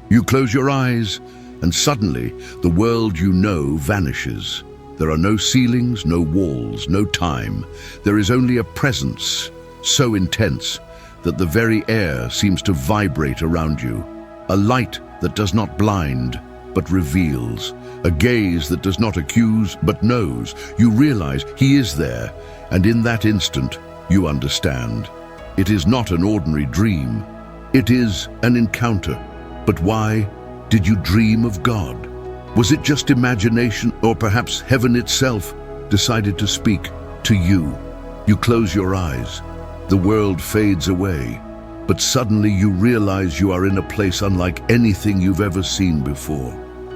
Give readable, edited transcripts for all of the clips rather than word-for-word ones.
You close your eyes, and suddenly the world you know vanishes. There are no ceilings, no walls, no time. There is only a presence so intense that the very air seems to vibrate around you. A light that does not blind, but reveals. A gaze that does not accuse, but knows. You realize he is there, and in that instant, you understand. It is not an ordinary dream. It is an encounter. But why did you dream of God? Was it just imagination, or perhaps heaven itself decided to speak to you? You close your eyes. The world fades away, but suddenly you realize you are in a place unlike anything you've ever seen before.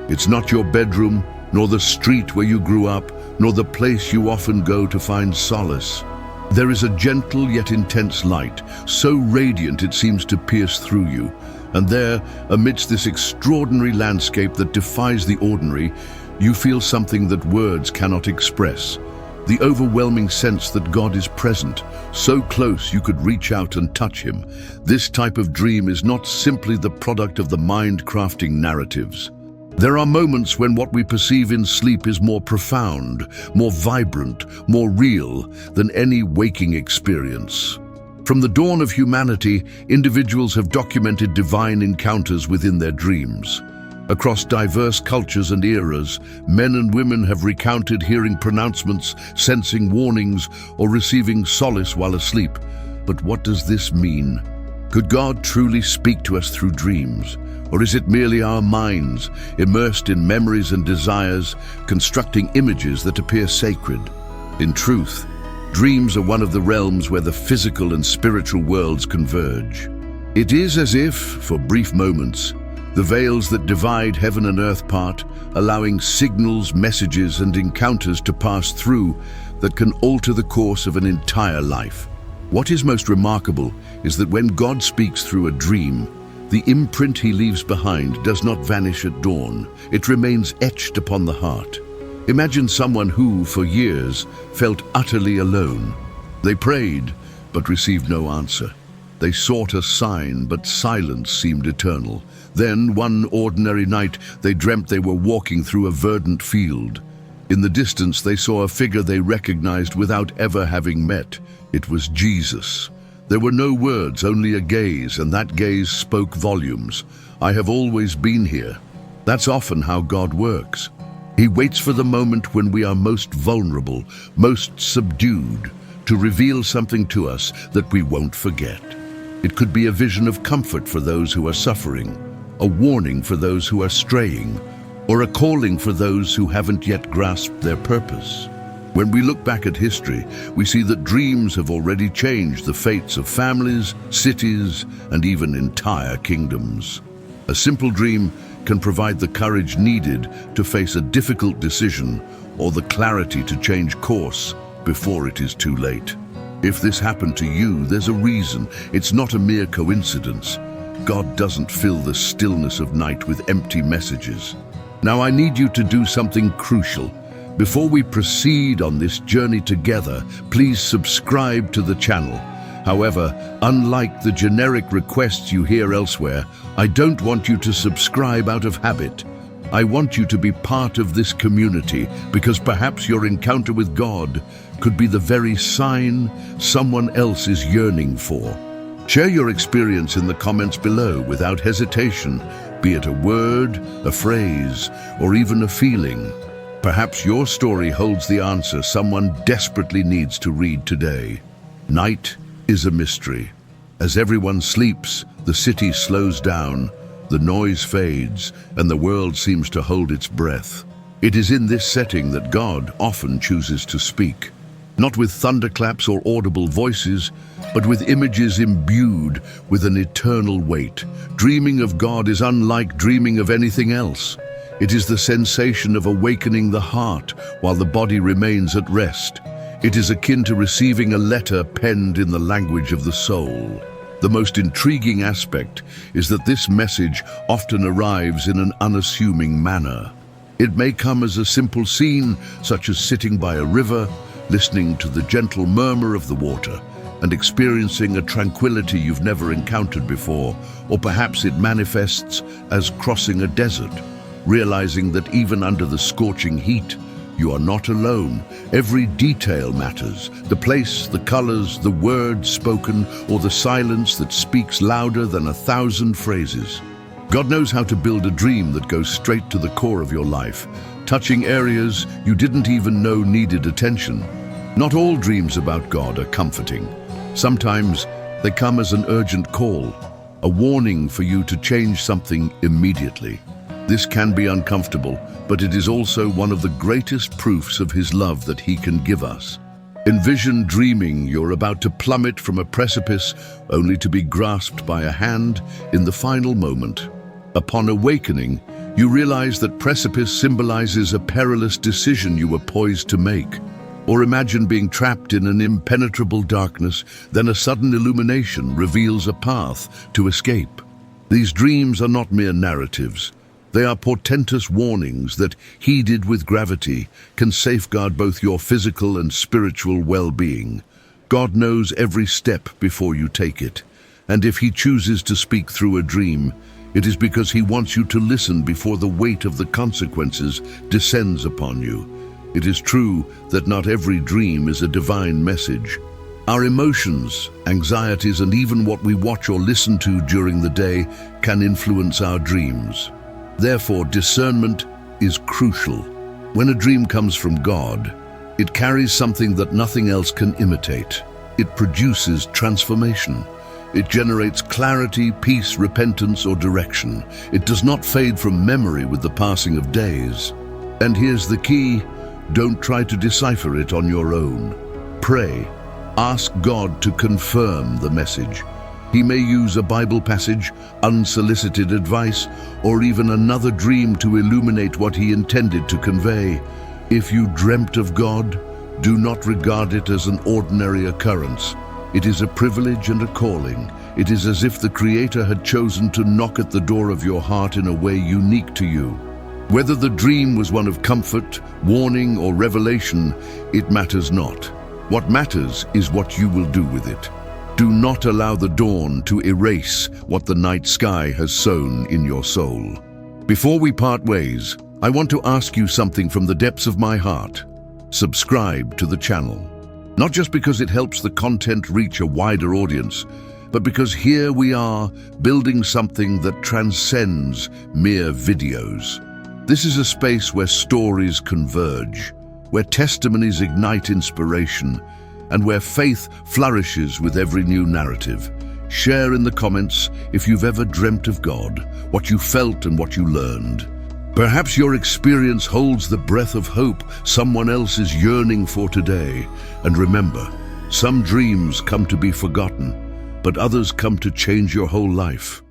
It's not your bedroom, nor the street where you grew up, nor the place you often go to find solace. There is a gentle yet intense light, so radiant it seems to pierce through you. And there, amidst this extraordinary landscape that defies the ordinary, you feel something that words cannot express. The overwhelming sense that God is present, so close you could reach out and touch him. This type of dream is not simply the product of the mind crafting narratives. There are moments when what we perceive in sleep is more profound, more vibrant, more real than any waking experience. From the dawn of humanity, individuals have documented divine encounters within their dreams. Across diverse cultures and eras, men and women have recounted hearing pronouncements, sensing warnings, or receiving solace while asleep. But what does this mean? Could God truly speak to us through dreams? Or is it merely our minds, immersed in memories and desires, constructing images that appear sacred? In truth, dreams are one of the realms where the physical and spiritual worlds converge. It is as if, for brief moments, the veils that divide heaven and earth part, allowing signals, messages, and encounters to pass through that can alter the course of an entire life. What is most remarkable is that when God speaks through a dream, the imprint he leaves behind does not vanish at dawn. It remains etched upon the heart. Imagine someone who, for years, felt utterly alone. They prayed, but received no answer. They sought a sign, but silence seemed eternal. Then, one ordinary night, they dreamt they were walking through a verdant field. In the distance, they saw a figure they recognized without ever having met. It was Jesus. There were no words, only a gaze, and that gaze spoke volumes. I have always been here. That's often how God works. He waits for the moment when we are most vulnerable, most subdued, to reveal something to us that we won't forget. It could be a vision of comfort for those who are suffering, a warning for those who are straying, or a calling for those who haven't yet grasped their purpose. When we look back at history, we see that dreams have already changed the fates of families, cities, and even entire kingdoms. A simple dream can provide the courage needed to face a difficult decision or the clarity to change course before it is too late. If this happened to you, there's a reason. It's not a mere coincidence. God doesn't fill the stillness of night with empty messages. Now I need you to do something crucial. Before we proceed on this journey together, please subscribe to the channel. However, unlike the generic requests you hear elsewhere, I don't want you to subscribe out of habit. I want you to be part of this community because perhaps your encounter with God could be the very sign someone else is yearning for. Share your experience in the comments below without hesitation, be it a word, a phrase, or even a feeling. Perhaps your story holds the answer someone desperately needs to read today. Night is a mystery. As everyone sleeps, the city slows down, the noise fades, and the world seems to hold its breath. It is in this setting that God often chooses to speak. Not with thunderclaps or audible voices, but with images imbued with an eternal weight. Dreaming of God is unlike dreaming of anything else. It is the sensation of awakening the heart while the body remains at rest. It is akin to receiving a letter penned in the language of the soul. The most intriguing aspect is that this message often arrives in an unassuming manner. It may come as a simple scene, such as sitting by a river, listening to the gentle murmur of the water. and experiencing a tranquility you've never encountered before, or perhaps it manifests as crossing a desert, realizing that even under the scorching heat, you are not alone. Every detail matters. The place, the colors, the words spoken, or the silence that speaks louder than 1,000 phrases. God knows how to build a dream that goes straight to the core of your life, touching areas you didn't even know needed attention. Not all dreams about God are comforting. Sometimes they come as an urgent call, a warning for you to change something immediately. This can be uncomfortable, but it is also one of the greatest proofs of His love that He can give us. Envision dreaming you're about to plummet from a precipice only to be grasped by a hand in the final moment. Upon awakening, you realize that precipice symbolizes a perilous decision you were poised to make. Or imagine being trapped in an impenetrable darkness, then a sudden illumination reveals a path to escape. These dreams are not mere narratives. They are portentous warnings that, heeded with gravity, can safeguard both your physical and spiritual well-being. God knows every step before you take it, and if He chooses to speak through a dream, it is because He wants you to listen before the weight of the consequences descends upon you. It is true that not every dream is a divine message. Our emotions, anxieties, and even what we watch or listen to during the day can influence our dreams. Therefore, discernment is crucial. When a dream comes from God, it carries something that nothing else can imitate. It produces transformation. It generates clarity, peace, repentance, or direction. It does not fade from memory with the passing of days. And here's the key: don't try to decipher it on your own. Pray. Ask God to confirm the message. He may use a Bible passage, unsolicited advice, or even another dream to illuminate what He intended to convey. If you dreamt of God, do not regard it as an ordinary occurrence. It is a privilege and a calling. It is as if the Creator had chosen to knock at the door of your heart in a way unique to you. Whether the dream was one of comfort, warning, or revelation, it matters not. What matters is what you will do with it. Do not allow the dawn to erase what the night sky has sown in your soul. Before we part ways, I want to ask you something from the depths of my heart. Subscribe to the channel. Not just because it helps the content reach a wider audience, but because here we are building something that transcends mere videos. This is a space where stories converge, where testimonies ignite inspiration, and where faith flourishes with every new narrative. Share in the comments if you've ever dreamt of God, what you felt and what you learned. Perhaps your experience holds the breath of hope someone else is yearning for today. And remember, some dreams come to be forgotten, but others come to change your whole life.